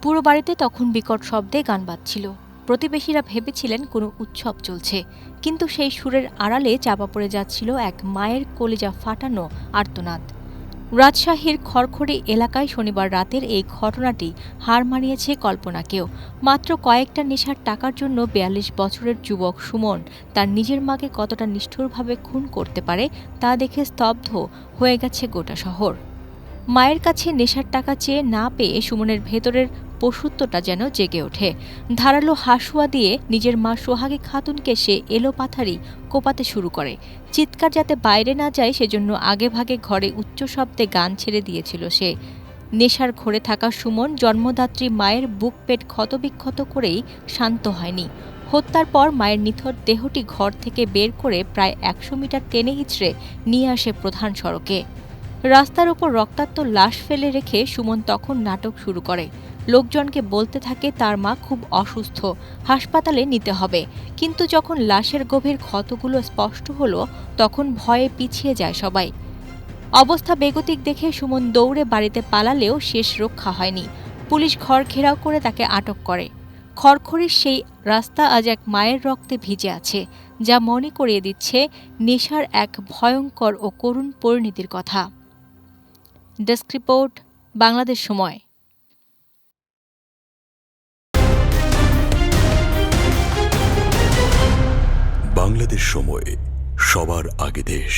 পুরো বাড়িতে তখন বিকট শব্দে গান বাজছিল। প্রতিবেশীরা ভেবেছিলেন কোনো উৎসব চলছে, কিন্তু সেই সুরের আড়ালে চাপা পড়ে যাচ্ছিল এক মায়ের কলিজা ফাটানো আর্তনাদ। রাজশাহীর খড়খড়ি এলাকায় শনিবার রাতের এই ঘটনাটি হার মানিয়েছে কল্পনাকেও। মাত্র কয়েকটা নেশার টাকার জন্য ৪২ বছরের যুবক সুমন তার নিজের মাকে কতটা নিষ্ঠুরভাবে খুন করতে পারে তা দেখে স্তব্ধ হয়ে গেছে গোটা শহর। মায়ের কাছে নেশার টাকা চেয়ে না পেয়ে সুমনের ভেতরের পশুত্বটা যেন জেগে ওঠে। ধারালো হাসুয়া দিয়ে নিজের মা সোহাগী খাতুনকে সে এলোপাথারি কোপাতে শুরু করে। চিৎকার যাতে বাইরে না যায় সেজন্য আগেভাগে ঘরে উচ্চ শব্দে গান ছেড়ে দিয়েছিল সে। নেশার ঘোরে থাকা সুমন জন্মদাত্রী মায়ের বুক পেট ক্ষতবিক্ষত করেই শান্ত হয়নি। হত্যার পর মায়ের নিথর দেহটি ঘর থেকে বের করে প্রায় ১০০ মিটার টেনে হিঁচড়ে নিয়ে আসে প্রধান সড়কে। রাস্তার ওপর রক্তাক্ত লাশ ফেলে রেখে সুমন তখন নাটক শুরু করে। লোকজনকে বলতে থাকে তার মা খুব অসুস্থ, হাসপাতালে নিতে হবে। কিন্তু যখন লাশের গভীর ক্ষতগুলো স্পষ্ট হলো তখন ভয়ে পিছিয়ে যায় সবাই। অবস্থা বেগতিক দেখে সুমন দৌড়ে বাড়িতে পালালেও শেষ রক্ষা হয়নি। পুলিশ ঘর ঘেরাও করে তাকে আটক করে। খড়খড়ির সেই রাস্তা আজ এক মায়ের রক্তে ভিজে আছে, যা মনে করিয়ে দিচ্ছে নেশার এক ভয়ঙ্কর ও করুণ পরিণতির কথা। ডেস্ক রিপোর্ট, বাংলাদেশ সময়। বাংলাদেশ সময়, সবার আগে দেশ।